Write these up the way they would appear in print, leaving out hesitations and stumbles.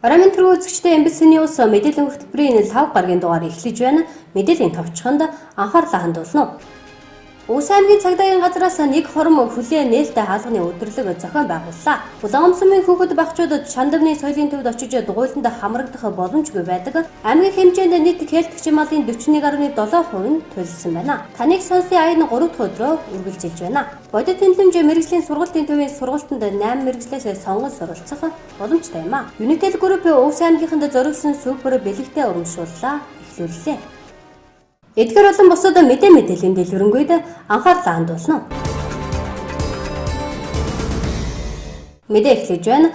Оройн тэргүүн үзэгчдээ MBC NEWS мэдээллийн хөтөлбөрийн 5 гарагийн дугаар эхлэж байна. Мэдээллийн товчхонд анхаарлаа хандуулна. Улс аймгийн цагдаагийн газраас нэг хором хүлээн нээлттэй хаалганы өдөрлөг зохион байгууллаа. Улаансумын хүүхэд багчуудад шандавны соёлын төвд очиж дугуйланд хамрагдах боломжгүй байдаг. Аймгийн хэмжээнд нийт хэлтгэгч малын 41.7% нь төлсөн байна. Таныг сонсын аян 3 дахь өдрөө үргэлжилж байна. Бодит тэмдэмж мэрэгжлийн сургалтын төвийн сургалтанд 8 мэрэгжлээс сонгон суралцах боломжтой юм а. Unitel Group Улс аймгийнханд зориулсан супер бэлэгтэй урамшууллаа эхлүүллээ. Эдгээр болон бусад мэдээллийн дэлгэрэнгүйд анхаарлаа хандуулна. Мэдээ эхлэж байна.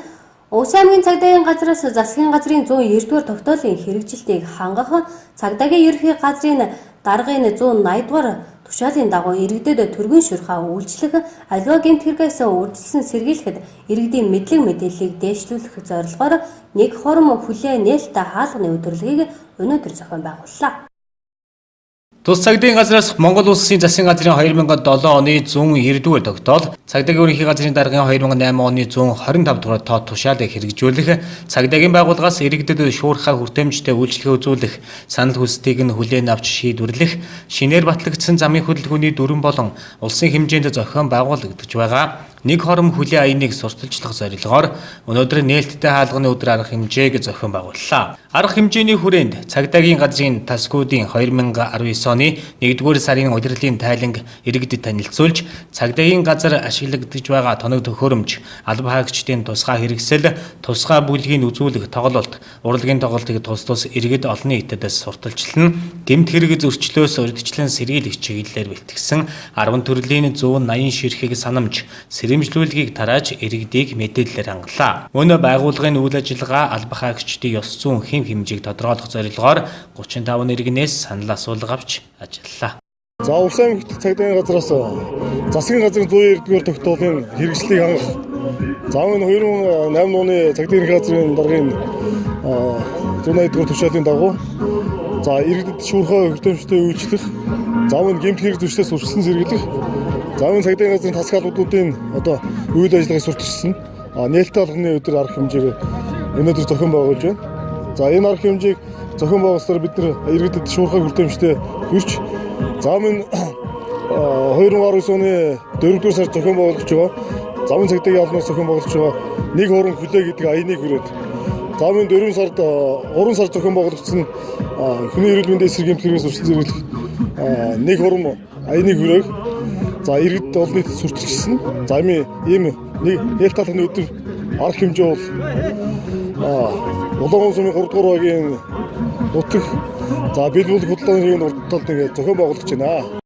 Улс аймгийн цагдаагийн газраас засгийн газрын 190-р тогтоолын хэрэгжилтийг хангах цагдаагийн ерөнхий газрын даргын 180-р тушаалын дагуу иргэдэд төргийн шуурхаа үйлчлэх аливаа гэмт хэрэгээс үргэлжлэн сэргийлэхэд иргэдийн мэдлэг мэдээллийг дээшлүүлэх зорилгоор нэг хором хүлээн нээлттэй хаалганы өдөрлөгийг өнөөдөр зохион байгууллаа. Тус цагдаагийн газраас Монгол Улсын засгийн газрын 2007 оны 190-р тогтоол, цагдаагийн ерөнхий газрын даргын 2008 оны 125 дугаар тоо тушаалыг хэрэгжүүлэх, цагдаагийн байгууллагаас иргэдэд шуурхай хүртээмжтэй үйлчлэгээ үзүүлэх, санал хүсдгийг нь хүлээн авч шийдвэрлэх, шинээр батлагдсан замын хөдөлгөөний дүрэн болон улсын хэмжээнд зохион байгуулагдаж байгаа нэг хором хүлээ аяныг сурталчлах зорилгоор өнөөдөр нээлттэй хаалганы өдөр арга хэмжээг зохион байгууллаа. Арга хэмжээний хүрээнд цагдаагийн газрын тасгуудын 2019 оны 1-р сарын удирдлагын тайланг иргэдэд танилцуулж, цагдаагийн газар ашиглагдаж байгаа тоног төхөөрөмж, алба хаагчдын тусгай хэрэгсэл, тусгай бүлгийн үзүүлэх тоглолт, урлагийн тоглолтыг тус иргэд олон нийтэд сурталчлан, гэмт хэрэг зөрчлөөс урьдчилан сэргийлэх чиглэлээр бэлтгэсэн 10 төрлийн 180 ширхэг санамж сэрэмжлүүлгийг тарааж иргэдийг мэдээлэлээр хангалаа. Мөн байгууллагын үйл ажиллагаа алба хаагчдын ёс зүйн хэм хэмжээг тодорхойлох зорилгоор 35 иргэнээс санал асуулга авч ажиллалаа. За улс аймгийн цагдаагийн газраас засгийн газрын 190-р тогтоолын хэрэгжлийг хангах. За энэ 2008 оны цагдаагийн газрын даргын 180-р тушаалын дагуу за иргэдэд шуурхай хүртээмжтэй үйлчлэх, за энэ гэмт хэрэг зөрчлөөс үргэлжлэн сэргийлэх, за энэ цагдаагийн газрын тасгаалуудын одоо үйл ажиллагааг сурталчилсан нээлттэй хаалганы өдөр арга хэмжээг өнөөдөр зохион байгуулж байна. За энэ арга хэмжээг зохион байгуулснаар бид нар иргэдэд шуурхай хүртээмжтэй хүрч, за энэ 2019 оны 4-р сард зохион байгуулж байгаа, за энэ цагдаагийн албанаар зохион байгуулж байгаа нэг хорон хүлээ гэдэг аяныг хүрээд, за энэ 3 сард зохион байгуулагдсан хүний эрүүл мэндийн эсрэг гэмт хэрэгээс урьдчилан сэргийлэх нэг хором аяныг хүрээг, за иргэд олон нийтэд сурталчилсан. За ийм нэг нээлттэй хаалганы өдөр арга хэмжээ бол Улаансумын 3 дугаар багийн нутаг, за бэлбүлэг хөдөлгөөний урдталд ингээд зохион байгуулж байна.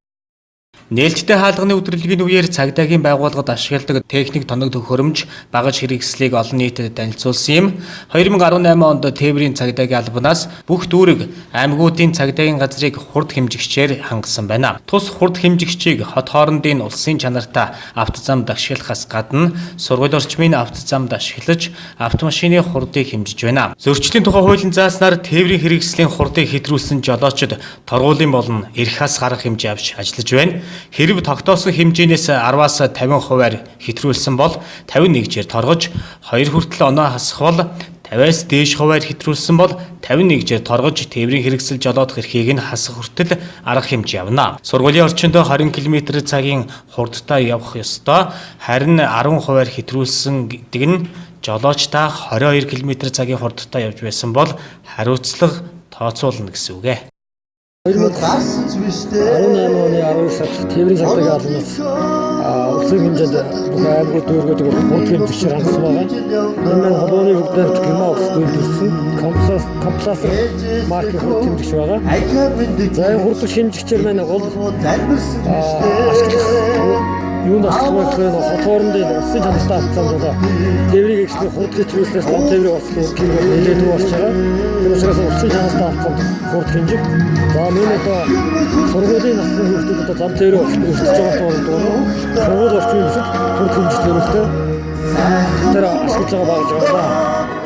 Нээлттэй хаалганы өдрөлгийн үеэр цагдаагийн байгууллагад ашигладаг техник тоног төхөөрөмж, багаж хэрэгслийг олон нийтэд танилцуулсан юм. 2018 онд Тээврийн цагдаагийн албанаас бүх дүүрэг аймагуудын цагдаагийн газрыг хурд хэмжигчээр хангасан байна. Тус хурд хэмжигчийг хот хоорондын улсын чанартай автозамд ашиглахаас гадна сургууль орчмын автозамд ашиглаж автомашины хурдыг хэмжиж байна. Зөрчлийн тухай хуулийн зааснаар Тээврийн хэрэгслийн хурдыг хэтрүүлсэн жолоочид торгуулийн болон эрх хас гарах хэмжээ авч ажиллаж байна. Хэрв тогтоосон хэмжээнээс 10-аас 50% хэтрүүлсэн бол 51-жээр торгож, 2 хүртэл оноо хасах бол 50-аас дээш хувиар хэтрүүлсэн бол 51-жээр торгож, тээврийн хэрэгсэл жолоодох эрхийг нь хасах хүртэл арга хэмжээ явна. Сургуулийн орчинд 20 км/цагийн хурдтай явах ёстой, харин 10% хэтрүүлсэн гэдэг нь жолоочтой 22 км/цагийн хурдтай явж байсан бол хариуцлага тооцоолно гэсэн үг ээ. 2018 оны 12 сард Тээврийн цагдаагийн албанаас улсын хэмжээнд бүх аймагуд дүүргүүдийг хурд хэмжигчээр хангасан байгаа. Энэ холбооны хөгжлөлт гэмаа улс үйлдвэрлэсэн компласер маркийн хурд хэмжигч байгаа. За энэ хурд хэмжигчээр маань гол юунд ашиглах вэ? Хот хоорондын улсын чанартай автозамд одоо Тээврийн хэрэгслийн хурд хэтрүүлснээс том тээврийн ослын гэмээр нэлээд болж байгаа. Тэр учраас улсын чанартай автозамд хурд хэмжиг. За мөн одоо сургуулийн насны хүүхдүүд одоо зам тээврийн ослыг өсөж байгаа тул сургууль орчмын бусад хурд хэмжих зорилготой тэр ашиглаж байгаа багж байгаа.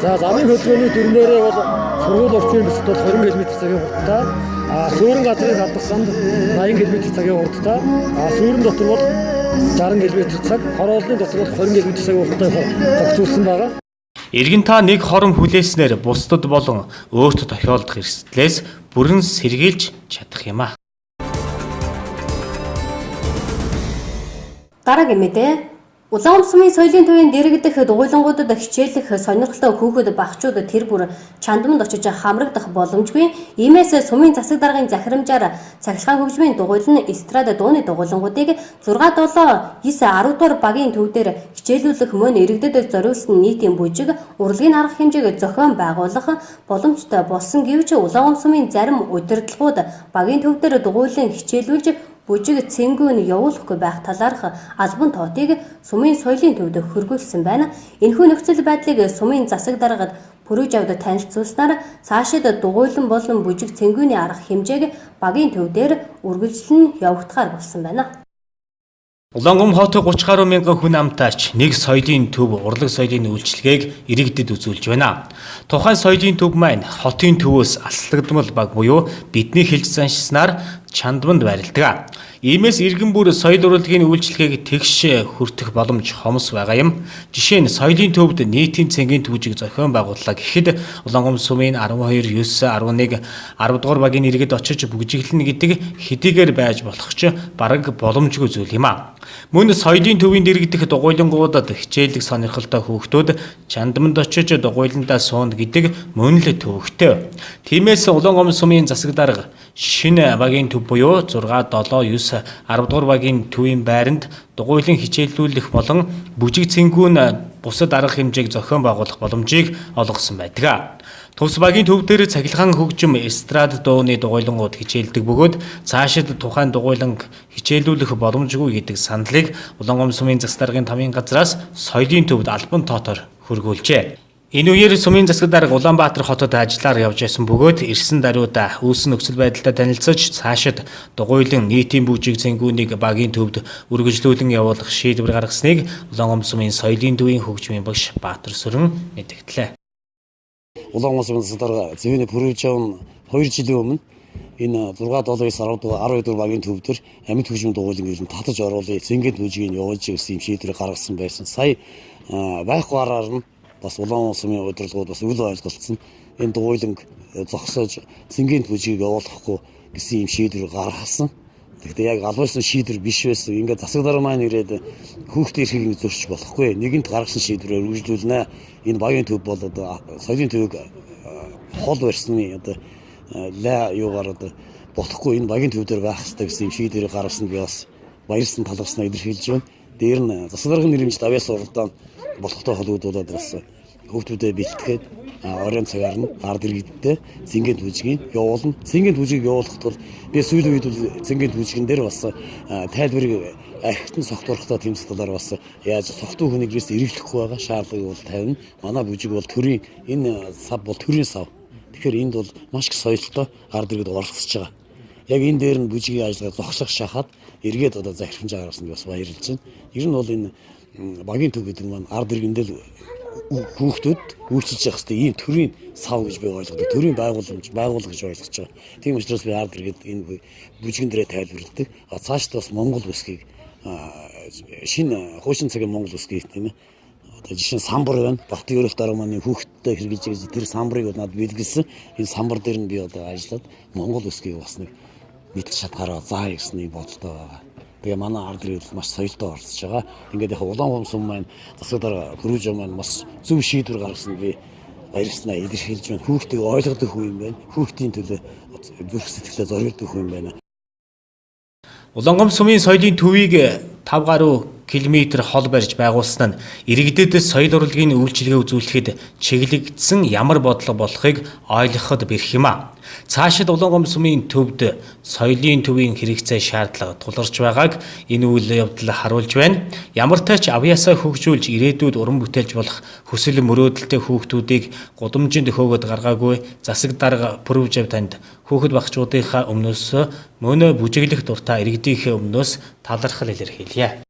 За замын хөдөлгөөний дүрмээрээ бол сургууль орчмын бусад бол 20 км/цагийн хурдтай, суурин газрын гадах санд 80 км/цагийн хурдтай, суурин дотор бол 60 км/цаг, хорооллын дотор бол 20 км/цагийн хурдтай зохицуулсан байгаа. Иргэн та нэг хором хүлээснээр бусдад болон өөртөө тохиолдох эрсдлээс бүрэн сэргийлж чадах юм а. Дараагийн мэдээ. Улаан сумын соёлын төвийн дэрэгдэх дугуйлангуудад хичээлэх сонирхолтой хүүхэд багчууд тэр бүр чандамд очиж хамрагдах боломжгүй. Иймээс сумын засаг даргын захирамжаар цахилгаан хөгжмийн дугуйлан эстрад дууны дугуйлангуудыг 6, 7, 9, 10 дугаар багийн төвдөр хичээлүүлэх мөн иргэдэд зориулсан нийтийн бүжиг, урлагийн арга хэмжээг зохион байгуулах боломжтой болсон гэвч улаан сумын зарим удирдлагууд багийн төвдөр дугуйлан хичээлүүлж бүжиг цэнгүүн явуулахгүй байх талаарх албан тоотыг сумын соёлын төвд хөргүүлсэн байна. Энэхүү нөхцөл байдлыг сумын засаг даргад пүрүүж авд танилцуулснаар цаашид дугуйлан болон бүжиг цэнгүүний арга хэмжээг багийн төв дээр үргэлжлэн явагдахаар болсон байна. Улаангом хотод 30 гаруй мянган хүн амтаач нэг соёлын төв урлаг соёлын үйлчилгээг иргэдэд үзүүлж байна. Тухайн соёлын төв маань хотын төвөөс алслагдмал баг буюу бидний хэлж заншснаар чандманд байрладаг. Иймээс иргэн бүр соёл урлагийн үйлчилгээг тэгш хүртэх боломж хомс байгаа юм. Жишээ нь соёлын төвд нийтийн цэнгийн түүжийг зохион байгууллаа гэхэд Улаангом сумын 12, 9, 11, 10 дугаар багийн иргэд очиж бүжиглэнэ гэдэг хэдийгээр байж болох ч бараг боломжгүй зүйл юм а. Мөн соёлын төвийн дэрэгдэх дугуйлангуудад хичээллэх сонирхолтой хүүхдүүд чандамд очиж дугуйландаа сууна гэдэг мөн л төвөгтэй. Тиймээс Улаангом сумын засаг дарга шинэ багийн төв буюу 6, 7, 9, 10 дугаар багийн төвийн байранд дугуйлан хичээллүүлэх болон бүжиг цэнгүүн бусад арга хэмжээг зохион байгуулах боломжийг олгосон байдаг. Тус багийн төв дээр цахилгаан хөгжим эстрад дууны дугуйлангууд хичээлдэг бөгөөд цаашид тухайн дугуйланг хичээлүүлэх боломжгүй гэдэг саналыг Улаангом сумын засаг даргын тамийн газраас соёлын төвд албан тоотоор хөргүүлжээ. Энэ үеэр сумын засаг дарга Улаанбаатар хотод ажиллаар явж байсан бөгөөд ирсэн даруйда үүссэн нөхцөл байдалтай танилцаж цаашид дугуйлан нийтийн бүжиг цэнгүүнийг багийн төвд үргэлжлүүлэн явуулах шийдвэр гаргасныг Улаангом сумын соёлын төвийн хөгжмийн багш Баатар Сүрэн мэдгдлээ. Улаангом сумын засаг дарга зөвхөн пүрүүж аван 2 жилийн өмнө энэ 6, 7, 9, 12 дугаар багийн төвдөр амьд хөгжмийн дугуйлан гэж татаж оруулах цэнгэд бүжгийг явуулж гэсэн юм шийдвэр гаргасан байсан. Сая байхгүй араар нь бас Улаангом сумын удирдлагууд бас үл ойлголцсон. Энэ дугуйланг зогсоож цэнгийн бүжгийг явуулахгүй гэсэн юм шийдвэр гаргасан. Тэгэхдээ яг албаасан шийдвэр биш байсан. Ингээд засаг дарга маань ирээд хүүхдээ эрхийг зөрчиж болохгүй. Нэгэнт гаргасан шийдвэрээр үргэлжлүүлнэ. Энэ багийн төв бол одоо соёлын төвийг хол барьсны одоо юугаар одоо болохгүй энэ багийн төв дээр байх хэрэгтэй гэсэн юм шийдвэрийг гаргасан би бас баярлсан талархснаа илэрхийлж байна. Дээр нь засаг даргын нэрмжид авьяас уралдаан болохтой холбогдуулаад бас хүүхдүүдэд бэлтгээд оройн цагаар нь ард иргэдтэй цэнгийн бүжгийг явуулна. Цэнгийн бүжгийг явуулахад бол би сүүлийн үед бол цэнгийн бүжгэн дээр бас тайлбарыг архитектын согтуурхтай тэмцэх талаар бас яаж согтуу хүнийгээс эргэлэхгүй байгаа шаардлагыг бол тавина. Манай бүжиг бол төрийн энэ сав бол төрийн сав. Тэгэхээр энд бол маш их соёлтой ард иргэд оролцож байгаа. Яг энэ дээр нь бүжгийн ажиллагаа зогсох шахаад эргээд одоо захирхамж гаргасан бас баярлж байна. Ер нь бол энэ багийн төв гэдэг нь маань ард иргэндэл хүүхдүүд үйлчилж явах хэрэгтэй ийм төрийн сав гэж би ойлгодог. Төрийн байгууллага гэж ойлгож байгаа. Тийм учраас би ард иргэд энэ бүжгэн дээрээ тайлбарладаг. Цаашд бас Монгол үсгийг шинэ хуучин цагийн Монгол үсгийг тийм ээ. Одоо жишээ нь самбар байна. Бат ерөөх дарга маань хүүхдтэй хэрэгжилж тэр самбарыг надад бэлгэлсэн. Энэ самбар дээр нь би одоо ажиллаад Монгол үсгийг бас нэг мэдчих чадхаараа заа гэсний бодолтой байгаа. Тэгээ манай ард иргэд маш соёлтой оролцож байгаа. Ингээд яг Улаангом сум маань засаг дарга пүрүүж маань бас зөв шийдвэр гаргасан би баярлснаа илэрхийлж байна. Хүүхдийг ойлгодог хүн юм байна. Хүүхдийн төлөө зүрх сэтгэлээ зориулдаг хүн юм байна. Улаангом сумын соёлын төвийг 5 гаруй километр хол барьж байгуулсан нь иргэдэд соёл урлагийн үйлчилгээ үзүүлэхэд чиглэгдсэн ямар бодлого болохыг ойлгоход бэрх юм а. Цаашид Улаангом сумын төвд соёлын төвийн хэрэгцээ шаардлага тулгарч байгааг энэ үйл явдал харуулж байна. Ямар ч тач авьяасаа хөгжүүлж ирээдүйд уран бүтээлж болох хүсэл мөрөөдөлтэй хүүхдүүдийг гудамжинд хөөгд гаргаагүй засаг дарга пүрүүж танд хүүхэд багчуудынхаа өмнөөс мөн бүжиглэх дуртай иргэдийнхээ өмнөөс талархал илэрхийлье.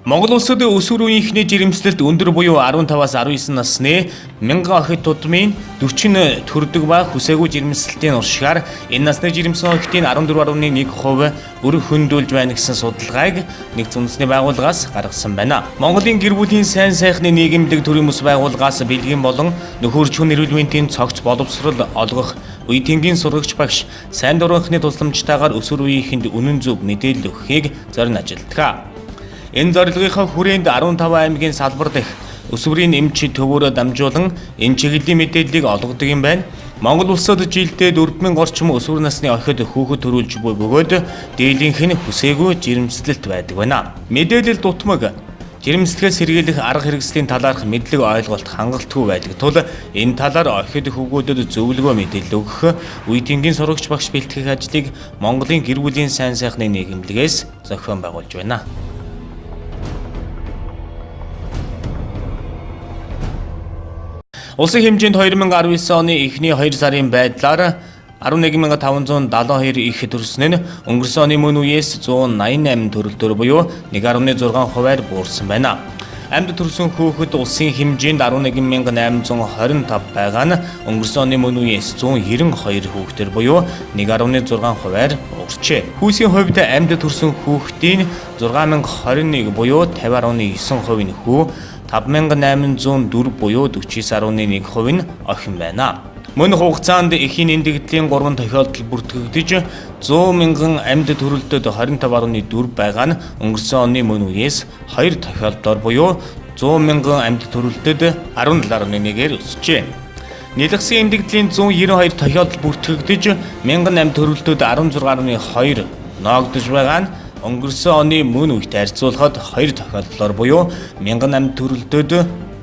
Монгол улсад өсвөр үеийнхний жирэмслэлт өндөр буюу 15-аас 19 насны 1000 охид тутмын 40 төрдөг ба хүсээгүй жирэмслэлтийн уршигаар энэ насны жирэмсэн охидын 14.1% өр хөндөөлж байна гэсэн судалгааг нэгдсэн үндэсний байгууллагаас гаргасан байна. Монголын гэр бүлийн сайн сайхны нийгэмлэг төрийн бас байгууллагаас бэлгийн болон нөхөрчүүн эрүүл мэндийн цогц боловсрол олгох үе тэнгийн сургагч багш сайн дурынхны тусламжтайгаар өсвөр үеийнхэнд үнэн зөв мэдээлэл өгөхийг зорин ажилтгаа. Энэ зорилгынхаа хүрээнд 15 аймгийн салбар дэх өсвөрийн эмч төвөөрөө дамжуулан энэ чиглэлийн мэдээллийг олгодог юм байна. Монгол улсад жилдээ 4000 орчим өсвөр насны охид хүүхэд төрүүлж буй бөгөөд дийлэнх нь хүсээгүй жирэмслэлт байдаг байна. Мэдээлэл дутмаг жирэмслэгээс сэргийлэх арга хэрэгслийн талаарх мэдлэг ойлголт хангалтгүй байдаг тул энэ талаар охид хүүгүүдэд зөвлөгөө мэдээлэл өгөх үе тэнгийн сургагч багш бэлтгэх ажлыг Монголын гэр бүлийн сайн сайхны нийгэмлэгээс зохион байгуулж байна. Улсын хэмжээнд 2019 оны эхний 2 сарын байдлаар 11572 их төрсөн нь өнгөрсөн оны мөн үеэс 188 төрөлтөөр буюу 1.6%-аар буурсан байна. Амьд төрсөн хүүхэд улсын хэмжээнд 11825 байгаа нь өнгөрсөн оны мөн үеэс 192 хүүхдээр буюу 1.6%-аар буурчээ. Хүүсийн хувьд амьд төрсөн хүүхдийн 6021 буюу 50.9% нь хүү, 5804 буюу 49.1% нь охин байна. Мөн хугацаанд эхийн эндэгдлийн 3 тохиолдол бүртгэгдэж 100 мянган амьд төрөлтөд 25.4 байгаа нь өнгөрсөн оны мөн үеэс 2 тохиолдолоор буюу 100 мянган амьд төрөлтөд 17.1-ээр өсжээ. Нийлхсэн эндэгдлийн 192 тохиолдол бүртгэгдэж 1000 амьд төрөлтөд 16.2 ноогдож байгаа нь өнгөрсөн оны мөн үетэй харьцуулахад 2 тохиолдлоор буюу 1000 амьд төрөлтөд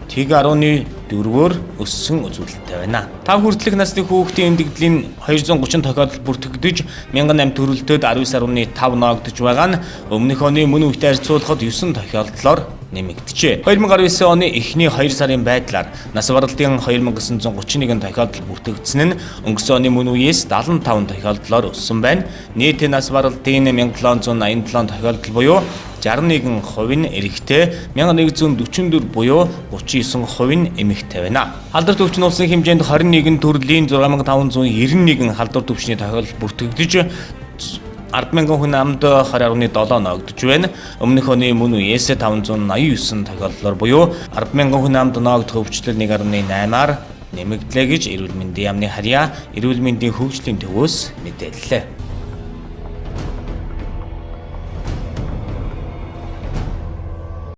1.4-өөр өссөн үзүүлэлттэй байна. 5 хүртэлх насны хүүхдийн эндэгдлийн 230 тохиолдол бүртгэгдэж 1000 амьд төрөлтөд 19.5 ноогдож байгаа нь өмнөх оны мөн үетэй харьцуулахад 9 тохиолдлоор нэмэгдэжээ. 2019 оны эхний 2 сарын байдлаар нас баралтын 2931 тохиолдол бүртгэгдсэн нь өнгөрсөн оны мөн үеэс 75 тохиолдлоор өссөн байна. Нийт нас баралтын 1787 тохиолдол буюу 61% нь эрэгтэй, 1144 буюу 39% нь эмэгтэй байна. Халдвар төвчин улсын хэмжээнд 21 төрлийн 6591 халдвар төвчний тохиолдол бүртгэгдэж 100000 хүн амд 20.7 ноогдож байна. Өмнөх оны мөн үеэс 589 тохиолдлоор буюу 100000 хүн амд ноогдох өвчлөл 1.8-аар нэмэгдлээ гэж эрүүл мэндийн яамны харьяа эрүүл мэндийн хөгжлийн төвөөс мэдээллээ.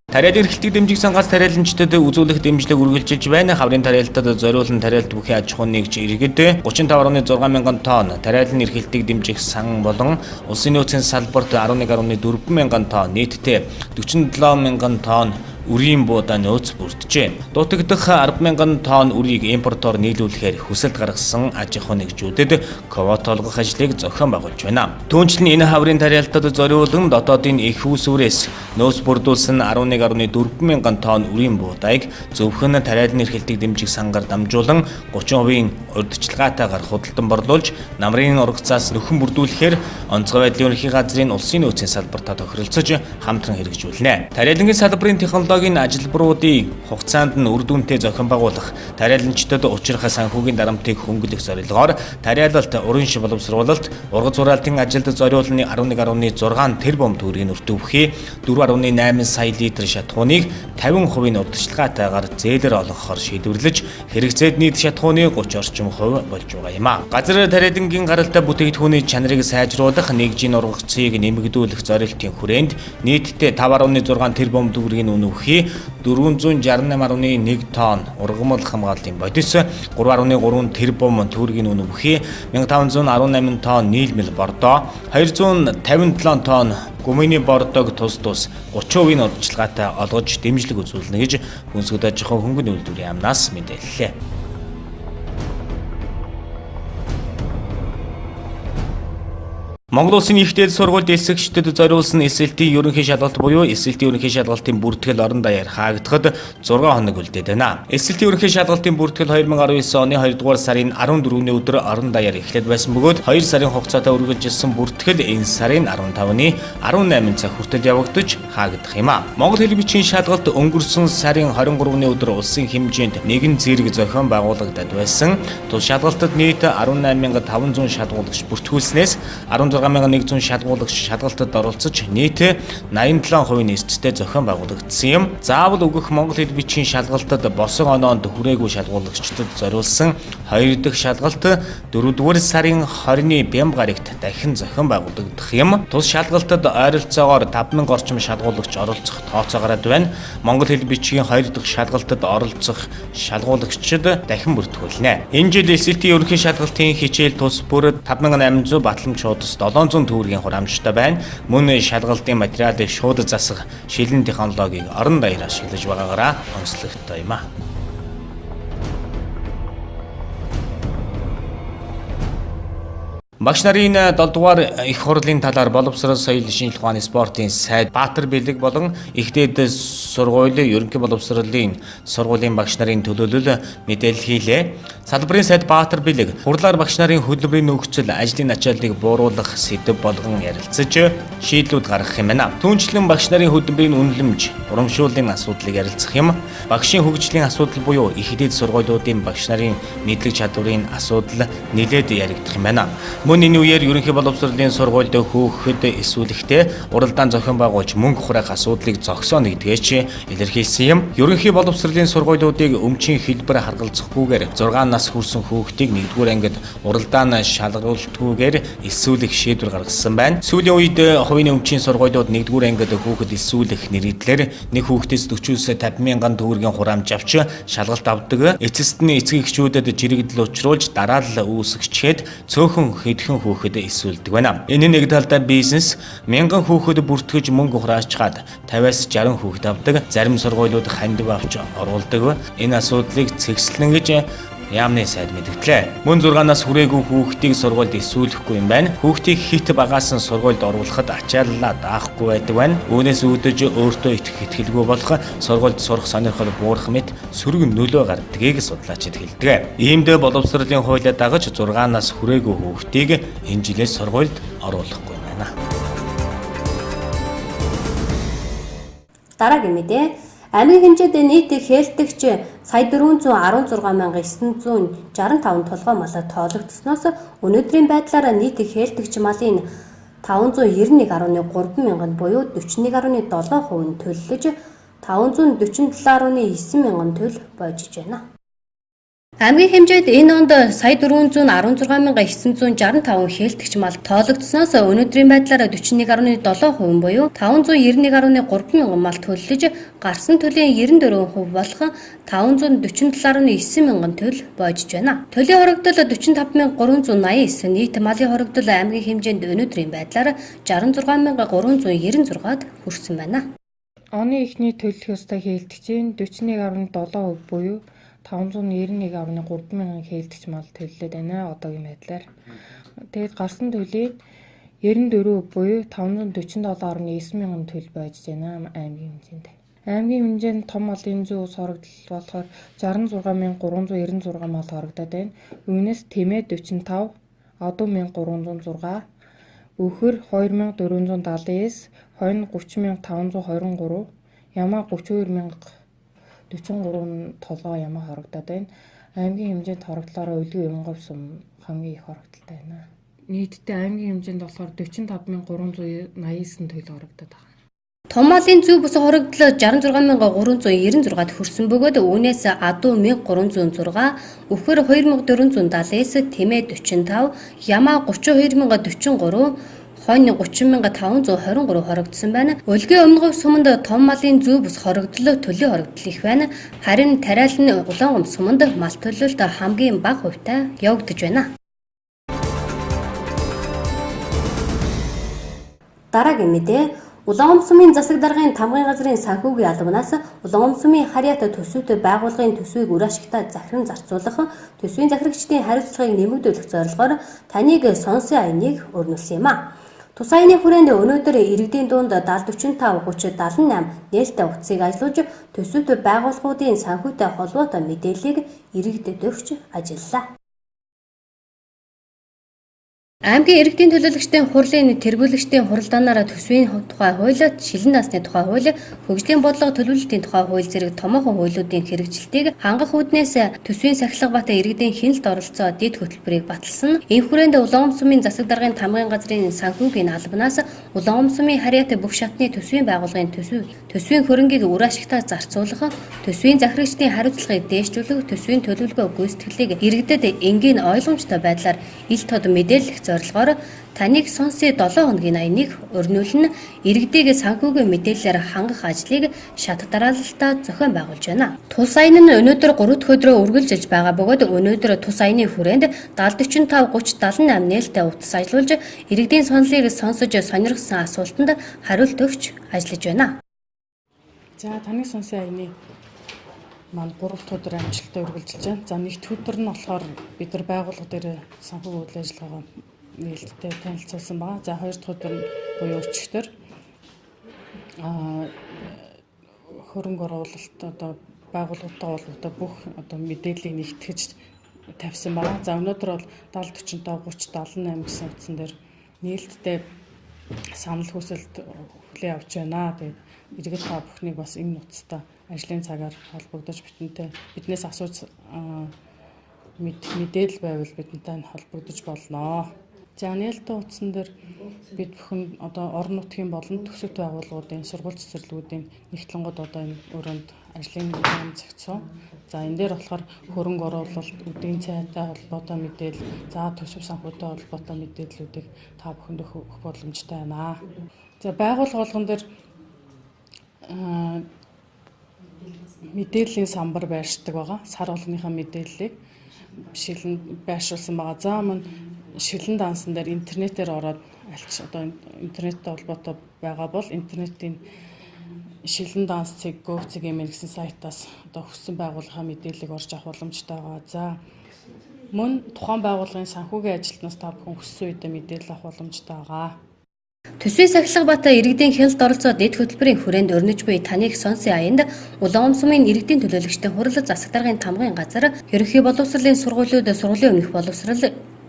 Тариалан эрхлэлтийг дэмжих сангаас тариаланчдад үзүүлэх дэмжлэг үргэлжилж байна. Хаврын тариалтад зориулан тариалт бүхий аж ахуйн нэгж иргэд 35.6 мянган тонн тариалан эрхлэлтийг дэмжих сан болон улсын нөөцийн салбарт 11.4 мянган тонн нийтдээ 47 мянган тонн үрийн буудаа нөөц бүрджээ. Дутагдах 10,000 тонн үрийг импортоор нийлүүлэхээр хүсэлт гаргасан аж ахуйн нэгжүүдэд квота олгох ажлыг зохион байгуулж байна. Түүнчлэн энэ хаврын тариалтад зориулан дотоодын их усүрээс нөөц бүрдүүлсэн 11.4 мянган тонн үрийн буудаыг зөвхөн тариалан эрхлэлтийг дэмжих сангаар дамжуулан 30% урьдчилгаатайгаар худалдан борлуулж намрын ургацаас нөхөн бүрдүүлэхээр онцгой байдлын ерөнхий газрын улсын нөөцийн салбартаа тохиролцож хамтран хэрэгжүүлнэ. Тариалангийн салбарын технологийн ажилбаруудыг хугацаанд нь үр дүнтэй зохион байгуулах, тариаланчдад учрах санхүүгийн дарамтыг хөнгөлөх зорилгоор тариалалт, уран шив боловсруулалт, ургац хураалтын ажилд зориулсан 11.6 тэрбум төгрөгийн өртөвхий 4.8 сая литр шатхууныг 50% урьдчилгаатайгаар зээлэр олгохоор шийдвэрлэж хэрэгцээд нийт шатхууны 30 орчим хувь болж байгаа юм а. Газар тариалангийн гаралтай бүтээгдэхүүний чанарыг сайжруулах, нэгжийн ургацыг нэмэгдүүлэх зорилтын хүрээнд нийтдээ 5.6 тэрбум төгрөгийн үнэвхий 468.1 тонн ургамал хамгаалтын бодис, 3.3 тэрбум төгрөгийн үнэвхий 1518 тонн нийлмэл бордоо, 257 тонн гумины бордог тус 30% урьдчилгаатай олгож дэмжлэг үзүүлнэ гэж Хүнсгүүд аж ахуйн хөнгөн үйлдвэрийн яамнаас мэдээллээ. Монгол Улсын их дээд сургуульд эсэгчдэд зориулсан эсэлтийн ерөнхий шалгалт буюу эсэлтийн ерөнхий шалгалтын бүртгэл орон даяар хаагдахад 6 хоног үлдээд байна. Эсэлтийн ерөнхий шалгалтын бүртгэл 2019 оны 2 дугаар сарын 14-ний өдөр орон даяар эхлээд байсан бөгөөд 2 сарын хугацаатай үргэлжилсэн бүртгэл энэ сарын 15-ны 18 цаг хүртэл явагдаж хаагдах юм а. Монгол хэл бичгийн шалгалт өнгөрсөн сарын 23-ны өдөр улсын хэмжээнд нэгэн зэрэг зохион байгуулагдаад байсан. Тус шалгалтад нийт 18500 шалгуулагч бүртгүүлснээс 16100 шалгуулагч шалгалтад оролцож нийт 87% нийцтэй зохион байгуулагдсан юм. Заавал өгөх монгол хэл бичгийн шалгалтад босон оноонд хүрээгүй шалгуулагчдад зориулсан 2 дахь шалгалт 4-р сарын 20-ны Бямб гарагт дахин зохион байгуулагдах юм. Тус шалгалтад ойролцоогоор 5000 орчим шалгуулагч оролцох тооцоо гараад байна. Монгол хэл бичгийн 2 дахь шалгалтад оролцох шалгуулагчид дахин бүртгүүлнэ. Энэ жил эсэлтийн ерөнхий шалгалтын хичээл тус бүр 5800 батламжуудаас 700 төгрөгийн хураамжтай байна. Мөн шалгалтын материалыг шууд засах шилэн технологиг орон даяар ашиглаж байгаагаараа онцлогтой юм а. Багш нарын 7 дугаар их хурлын талаар боловсрол соёл шинжилгээ ухааны спортын сайд Баатар Бэлэг болон их дээд сургуулийн ерөнхий боловсролын сургуулийн багш нарын төлөөлөл мэдээлэл хийлээ. Салбарын сайд Баатар Бэлэг хурлаар багш нарын хөтөлбөрийн нөхцөл ажлын ачааллыг бууруулах сэдэв болгон ярилцаж шийдлүүд гаргах юм байна. Түүнчлэн багш нарын хөтөлбөрийн үнэлэмж, урамшууллын асуудлыг ярилцах юм. Багшийн хөгжлийн асуудал буюу их дээд сургуулиудын багш нарын мэдлэг чадварын асуудал нэлээд яригдах юм байна. Мөн энэ үеэр ерөнхий боловсролын сургуульд хөөхөд эсвэл ихтэй уралдаан зохион байгуулж мөнгө хураах асуудлыг зогсооно гэдгээч илэрхийлсэн юм. Ерөнхий боловсролын сургуулиудыг өмчийн хэлбэр харгалзахгүйгээр 6 нас хүрсэн хүүхдийг 1-р ангид уралдаан шалгуултгүйгээр эсвүүлэх шийдвэр гаргасан байна. Сүүлийн үед хувийн өмчийн сургуулиуд 1-р ангид хүүхэд эсвүүлэх нэрийдлэр нэг хүүхдээс 40-с 50,000 төгрөгийн хураамж авч шалгалт авдаг. Эцэст нь эцгийгчүүдэд жирэгдэл учруулж дараалал үүсгэчихэд цөөхөн хэдхэн хүүхэд эсвэлдэг байна. Энэ нэг талдаа бизнес 1000 хүүхэд бүртгэж мөнгө хураачгаад 50-аас 60 хүүхэд авдаг. Зарим сургуулиуд хандив авч оруулдаг. Энэ асуудлыг цэгцлэн гэж яамны сайд мэдгдлээ. Мөн 6 нас хүрээгүй хүүхдийг сургуульд эсвүүлэхгүй юм байна. Хүүхдийг хит багаас нь сургуульд оруулахад ачааллаа даахгүй байдаг байна. Үүнээс үүдэж өөртөө итгэх итгэлгүй болох сургуульд сурах сонирхол буурах мэт сөрөг нөлөө гардгийг судлаачид хэлдэг. Иймдээ боловсролын хуулиа дагаж 6 нас хүрээгүй хүүхдийг энэ жилээс сургуульд оруулахгүй байна. Дараагийн мэдээ Аймгийн хэмжээнд нийт хээлтэгч сая 416,965 толгой мал тоологдсноос өнөөдрийн байдлаар нийт хээлтэгч малын 591.3 мянган буюу 41.7% нь төлөлж 547.9 мянган төл бойжиж байна. Аймгийн хэмжээнд энэ онд сая 416,965 хээлтэгч мал тоологдсноос өнөөдрийн байдлаар 41.7% буюу 591.3 мянган мал төлөлж гарсан төлийн 94% болох 547.9 мянган төл бойжиж байна. Төлийн хорогдол 45,389, нийт малын хорогдол аймгийн хэмжээнд өнөөдрийн байдлаар 66,396-д хүрсэн байна. Оны эхний төлөх ёстой хээлтэгчийн 41.7% буюу 591.3 мянган хээлтэгч мал төлөлөд байна одоогийн байдлаар. Тэгээд гарсан төлийн 94% буюу 547.9 мянган төл бойжж байна аймгийн хэмжээнд. Аймгийн хэмжээнд том малын зүй ус хорогдол болохоор 66,396 мал хорогдоод байна. Үүнээс тэмээ 45, адуу 1,306, өхөр 2,479, хонь 30,523, ямаа 32,043 толгой ямаа хорогдоод байна. Аймгийн хэмжээнд хорогдлоороо үлгэн ямгаав сум хамгийн их хорогдолтой байна. Нийтдээ аймгийн хэмжээнд болохоор 45,389 төл хорогдоод байна. Том малын зүй бус хорогдол 66,396-д хүрсэн бөгөөд үүнээс адуу 1,306, өхөр 2,479, тэмээ 45, ямаа 32,043, хонь 30,523 хорогдсон байна. Өлгийн өмнөгов суманд том малын зүй бус хорогдол төлийн хорогдол их байна. Харин тариалан улаан суманд мал төлөлт хамгийн бага хувьтай явагдаж байна. Дараагийн мэдээ Улаан сумын засаг даргын тамгын газрын санхүүгийн албанаас Улаан сумын харьяат төсвөд байгууллагын төсвийг үр ашигтай захиран зарцуулах, төсвийн захирагчдын хариуцлагыг нэмэгдүүлэх зорилгоор таныг сонсын аяныг өрнүүлсэн юм а. Тус аяны хүрээнд өнөөдөр иргэдийн дунд 70 45 30 78 нээлттэй утсыг ажиллуулж төсөвт байгууллагуудын санхүүтэй холбоотой мэдээллийг иргэдэд өгч ажиллалаа. Аймгийн иргэдийн төлөөлөгчдийн хурлын тэргүүлэгчдийн хуралдаанаараа төсвийн тухай хууль, шилэн дансны тухай хууль, хөгжлийн бодлого төлөвлөлтийн тухай хууль зэрэг томоохон хуулиудын хэрэгжилтийг хангах үүднээс төсвийн сахилга бата иргэдийн хяналт оролцоо дэд хөтөлбөрийг баталсан. Энэ хүрээнд Улаан сумын засаг даргын тамгын газрын санхүүгийн албанаас Улаан сумын харьяат бүх шатны төсвийн байгууллагын төсвийн хөрөнгийг үр ашигтаа зарцуулах, төсвийн захирагчдын хариуцлагыг дээшлүүлэх, төсвийн төлөвлөгөө гүйцэтгэлийг иргэдэд энгийн ойлгомжтой байдлаар ил тод мэдээлэх зорилгоор таныг сонсъё 7 хоногийн аяныг өрнүүлэн иргэдийг санхүүгийн мэдээллээр хангах ажлыг шат дараалалтаа зохион байгуулж байна. Тус аян нь өнөөдөр 3 дахь өдрөө үргэлжилж байгаа бөгөөд өнөөдөр тус аяны хүрээнд 70 45 30 78 нээлттэй утас ажиллуулж иргэдийн сонлыг сонсож сонирхсан асуултанд хариулт өгч ажиллаж байна. За таныг сонсын аяны маань 3 дахь өдөр амжилттай үргэлжилж байна. За нэгд өдөр нь болохоор бид нар байгууллага дээр санхүү үйл ажиллагаа нээлттэй танилцуулсан байгаа. За 2 дахь өдөр нь буюу өчигдөр хөрөнгө оруулалт одоо байгууллагатай холбоотой бүх одоо мэдээллийг нэгтгэж тавьсан байгаа. За өнөөдөр бол 70 45 30 78 гэсэн утсан дээр нээлттэй санал хүсэлт хүлээн авч байна. Тэгээд иргэд та бүхнийг бас энэ нууцтай ажлын цагаар холбогдож биднээс асууж мэдээлэл байвал бидэнтэй холбогдож болно. За нээлттэй утсан дээр бид бүхэн одоо орон нутгийн болон төсөвт байгууллагуудын сургууль цэцэрлэгүүдийн нэгтлэнгууд одоо энэ өрөөнд ажлын нэм зохицсон. За энэ дээр болохоор хөрөнгө оруулалт, үдийн цайтай холбоотой мэдээлэл, за төсөв санхүүтэй холбоотой мэдээллүүдийг та бүхэнд өгөх боломжтой байна. За байгууллага болгон дээр мэдээллийн самбар байршдаг байгаа. Сар болгоныхаа мэдээллийг шилэн байршуулсан байгаа. За мөн шилэн дансан дээр интернетээр ороод одоо интернеттэй холбоотой байгаа бол интернетийн шилэн данс.gov.mn гэсэн сайтаас одоо хүссэн байгууллагын мэдээллийг орж авах боломжтой байгаа. За мөн тухайн байгууллагын санхүүгийн ажилтнаас та бүхэн хүссэн үедээ мэдээлэл авах боломжтой байгаа. Төсвийн сахилга бата иргэдийн хяналт оролцоо дэд хөтөлбөрийн хүрээнд өрнөж буй таныг сонсын аянд Улаан сумын иргэдийн төлөөлөгчдийн хурал засаг даргын тамгын газар ерөнхий боловсролын сургуулиуд сургуулийн өмнөх боловсрол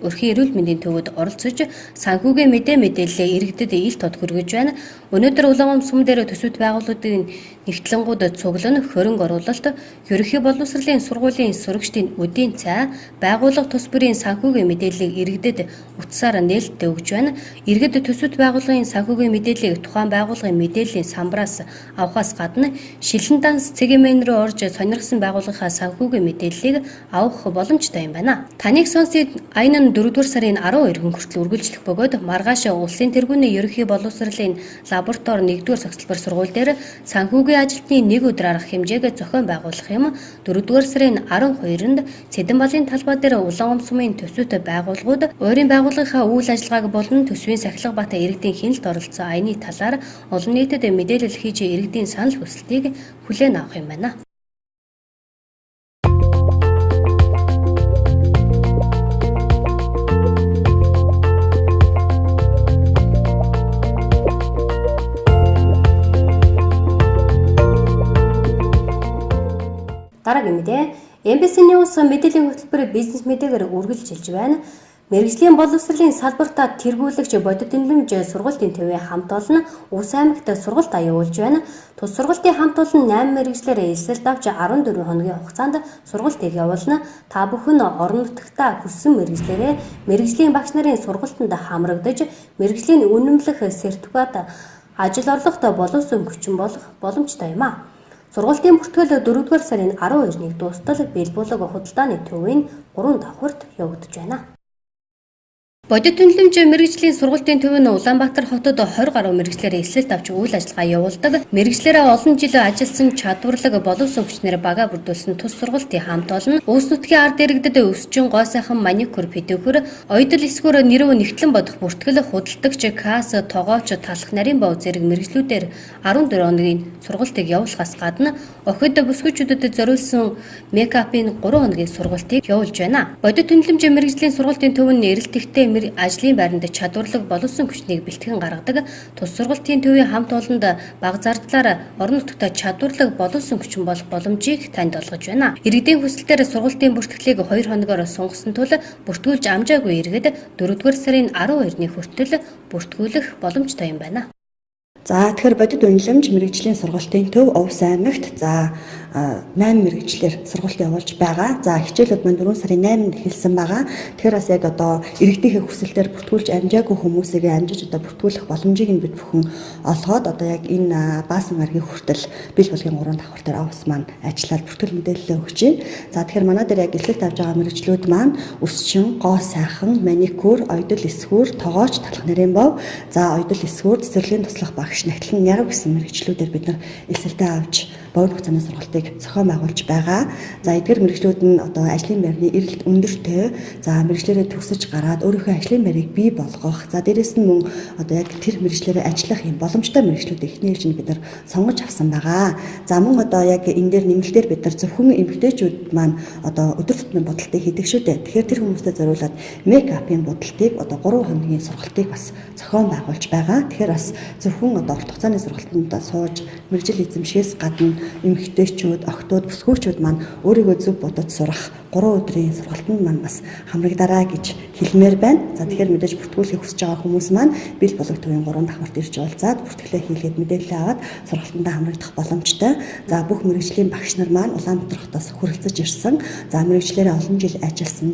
өрхийн эрүүл мэндийн төвөд оролцож санхүүгийн мэдээллээ иргэдэд ил тод хүргэж байна. Өнөөдөр Улаан сум дээр төсөвт байгууллагуудын нэгтлэнгууд цуглан хөрөнгө оруулалт, ерөнхий боловсролын сургуулийн сурагчдын үдийн цай, байгууллага тус бүрийн санхүүгийн мэдээллийг иргэдэд утсаар нээлттэй өгж байна. Иргэд төсөвт байгууллагын санхүүгийн мэдээллийг тухайн байгууллагын мэдээллийн самбараас авахаас гадна шилэн данс цэгийн рүү орж сонирхсан байгууллагынхаа санхүүгийн мэдээллийг авах боломжтой юм байна. Таныг сонсоод аян 4-р сарын 12-нд хүртэл үргэлжлэх бөгөөд маргааш улсын тэргүүний ерөнхий боловсролын лаборатори 1-р цогцлбор сургууль дээр санхүүгийн ажилтны 1 өдөр арга хэмжээг зохион байгуулах юм. 4-р сарын 12-нд Цэдэнбалын талбай дээр Улаан сумын төсөвт байгууллагууд өөрийн байгууллагынхаа үйл ажиллагааг болон төсвийн сахилга бата иргэдийн хяналт оролцоо аяны талаар олон нийтэд мэдээлэл хийж иргэдийн санал хүсэлтийг хүлээн авах юм байна. Дараагийн мэдээ MBC NEWS мэдээллийн хөтөлбөр бизнес мэдээгээр үргэлжилж байна. Мэргэжлийн боловсролын салбартаа тэргүүлэгч бодит үнэлэмж сургуулийн төвийн хамт олон Ус аймагт сургалт аюулж байна. Тус сургалтын хамт олон 8 мэргэжлээр эсэлт авч 14 хоногийн хугацаанд сургалтыг явуулна. Та бүхэн орон нутагтаа хүссэн мэргэжлээрээ мэргэжлийн багш нарын сургалтанд хамрагдаж мэргэжлийн үнэмлэх сертификат ажил орлогот боловсон хүчин болох боломжтой юм а. Сургалтын бүртгэл 4-р сарын 12-нд дуустал Бэлбулаг худалдааны төвийн 3 давхурт явагдаж байна. Бодит үнэлэмж мэргэжлийн сургалтын төв нь Улаанбаатар хотод 20 гаруй мэргэжлээр эсэлт авч үйл ажиллагаа явуулдаг. Мэргэжлээрээ олон жил ажилласан чадварлаг боловсон хүчнэр бага бүрдүүлсэн тус сургалтын хамт олон Улс нутгийн ард иргэдэд өсчин гой сайхан маникюр, педикюр, оёдол эсгүүр нэрв нэгтлэн бодох бүртгэл, худалдагч, касс, тогооч, талах нарийн бов зэрэг мэргэжлүүдээр 14 хоногийн сургалтыг явуулахаас гадна охид бүсгүйчүүдэд зориулсан мейкапын 3 хоногийн сургалтыг явуулж байна. Бодит үнэлэмж мэргэжлийн сургалтын төв нь эрэлтэхтэй ажлын байранд чадварлаг боловсон хүчнийг бэлтгэн гаргадаг тус сургалтын төвийн хамт олонд бага зардлаар орон нутагт чадварлаг боловсон хүчин болох боломжийг танд олгож байна. Иргэдийн хүсэлтээр сургалтын бүртгэлийг 2 хоногоор сунгасан тул бүртгүүлж амжаагүй иргэд 4-р сарын 12-ны хүртэл бүртгүүлэх боломжтой юм байна. За тэгэхээр бодит үнэлэмж мэрэгжлийн сургалтын төв Увс аймагт 8 мэрэгчлэр сургалт явуулж байгаа. За хичээлүүд маань 4 сарын 8-нд эхэлсэн байгаа. Тэгэхээр бас яг одоо иргэдийнхээ хүсэлтээр бүртгүүлж амжаагүй хүмүүсийг амжиж одоо бүртгүүлэх боломжийг нь бид бүхэн олгоод одоо яг энэ баасан гарагийн хүртэл бэл болгоны 3 давхар дээр Увс маань ажиллаад бүртгэл мэдээлэлээ өгч байна. За тэгэхээр манай дээр яг эслэгт авж байгаа мэрэгчлүүд маань өсчин, гоо сайхан, маникюр, оёдол эсхүүр, тогооч, талх нэрийн бов, за оёдол эсхүүр, цэцэрлэгийн туслах багш, нахилхан яруу гэсэн мэрэгчлүүдээр бид нар эсэлтээ авч богино хугацааны сургалтыг зохион байгуулж байгаа. За эдгээр мэрэгчлүүд нь одоо ажлын байрны эрэлт өндөртэй, за мэрэгчлэрээ төгсөж гараад өөрийнхөө ажлын байрыг бий болгох, за дээрэс нь мөн одоо яг тэр мэрэгчлэрээ ажиллах юм боломжтой мэрэгчлүүд эхний ээлжинд бид нар сонгож авсан байгаа. За мөн одоо яг энэ дээр нэмэлтээр бид нар зөвхөн эмэгтэйчүүд маань одоо өдөр тутмын бодолтыг хийдэг шүү дээ. Тэгэхээр тэр хүмүүстэй зориулаад мейкапын бодолтыг одоо 3 хоногийн сургалтыг бас зохион байгуулж байгаа. Тэгэхээр бас зөвхөн одоо урт хугацааны сургалтанд сууж мэрэгжил эзэмшихээс гадна эмэгтэйчүүд, охтууд, бүсгүйчүүд маань өөрийгөө зөв бодож сурах 3 өдрийн сургалтанд маань бас хамрагдаарай гэж хэлмээр байна. За тэгэхээр мэдээж бүртгүүлэхийг хүсэж байгаа хүмүүс маань бэл болог төвийн 3 давхарт ирж уулзаад бүртгэлээ хийлгээд мэдээлэл аваад сургалтандаа хамрагдах боломжтой. За бүх мэрэгжлийн багш нар маань Улаанбаатар хотоос хүрэлцэж ирсэн. За мэрэгчлэрээ олон жил ажилласан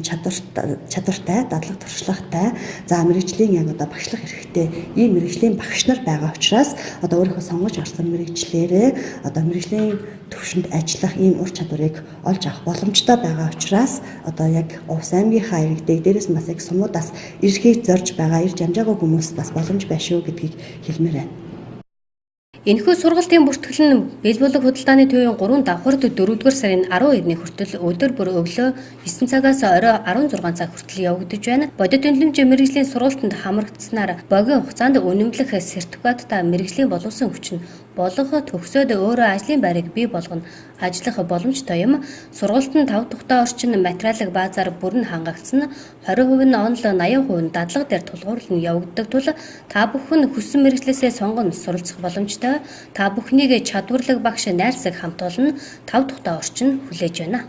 чадвартай, дадлаг туршлагатай, за мэрэгжлийн яг одоо багшлах хэрэгтэй ийм мэрэгжлийн багш нар байгаа учраас одоо өөрийнхөө сонгож авсан мэрэгчлэрээ одоо мэрэгжлийн төвшөнд ажиллах ийм ур чадварыг олж авах боломжтой байгаа учраас одоо яг Увс аймгийнхаа иргэдэг дээрээс нь бас яг сумуудаас иргэхийг зорж байгаа ирж амжаагүй хүмүүст бас боломж байна шүү гэдгийг хэлмээр байна. Энэхүү сургалтын бүртгэл нь бэл болог худалдааны төвийн 3 давхарт 4-р сарын 12-ны хүртэл өдөр бүр өглөө 9 цагаас орой 16 цаг хүртэл явагдаж байна. Бодит үнэлэмж мэрэгжлийн сургалтанд хамрагдсанаар богино хугацаанд үнэмлэх сертификаттай мэрэгжлийн боловсон хүчин болох төгсөөд өөрөө ажлын байрыг бий болгоно ажиллах боломжтой юм. Сургалтанд 5 тухтай орчин материалын баазаар бүрэн хангагдсан 20% нь онл 80% нь дадлага дээр тулгуурлан явагддаг тул та бүхэн хүссэн мэрэгчлээсээ сонгоно суралцах боломжтой. Та бүхнийг чадварлаг багш найрсаг хамт олон 5 тухтай орчин хүлээж байна.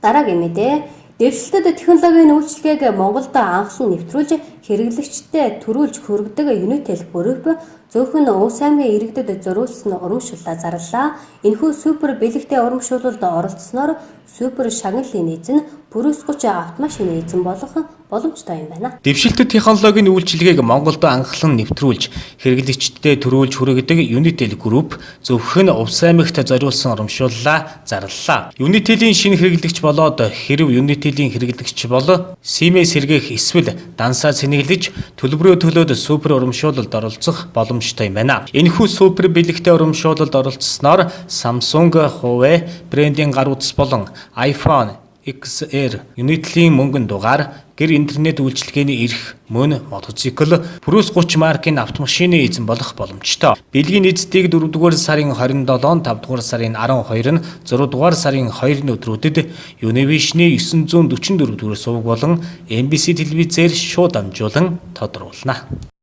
Дараагийн мэдээ дэвшилтэд технологийн үйлчлэгийг Монголд анхлан нэвтрүүлж хэрэглэгчдэд төрүүлж хүргэдэг Unitel Group зөвхөн Увс аймгийн иргэдэд зориулсан урамшууллаа зарлаа. Энэхүү супер бэлэгтэй урамшуулалд оролцсноор супер шагналын эзэн Purus 30 автомашины эзэн болох боломжтой юм байна. Дэвшилтэд технологийн үйлчилгээг Монголд анхлан нэвтрүүлж хэрэглэгчдэд төрүүлж хүргэдэг Unitel Group зөвхөн Увс аймагт зориулсан урамшууллаа зарлаа. Unitel-ийн шинэ хэрэглэгч болоод хэрв Unitel-ийн хэрэглэгч бол SIM-ээс сэргээх эсвэл дансаа цэнэглэж төлбөрөө төлөөд супер урамшуулалд оролцох боломжтой юм байна. Энэхүү супер бэлэгтэй урамшуулалд оролцсноор Samsung, Huawei брендийн гар утас болон iPhone XR Unitel-ийн мөнгөн дугаар гэр интернет үйлчилгээний эрх мөн мотоцикл Purus 30 маркийн автомашины эзэн болох боломжтой. Бэлгийн эзэдийг 4-р сарын 27, 5-р сарын 12 нь 6-р сарын 2-ны өдрүүдэд Univision-ийн 944 дугаар суваг болон MBC телевизээр шууд дамжуулан тодруулна.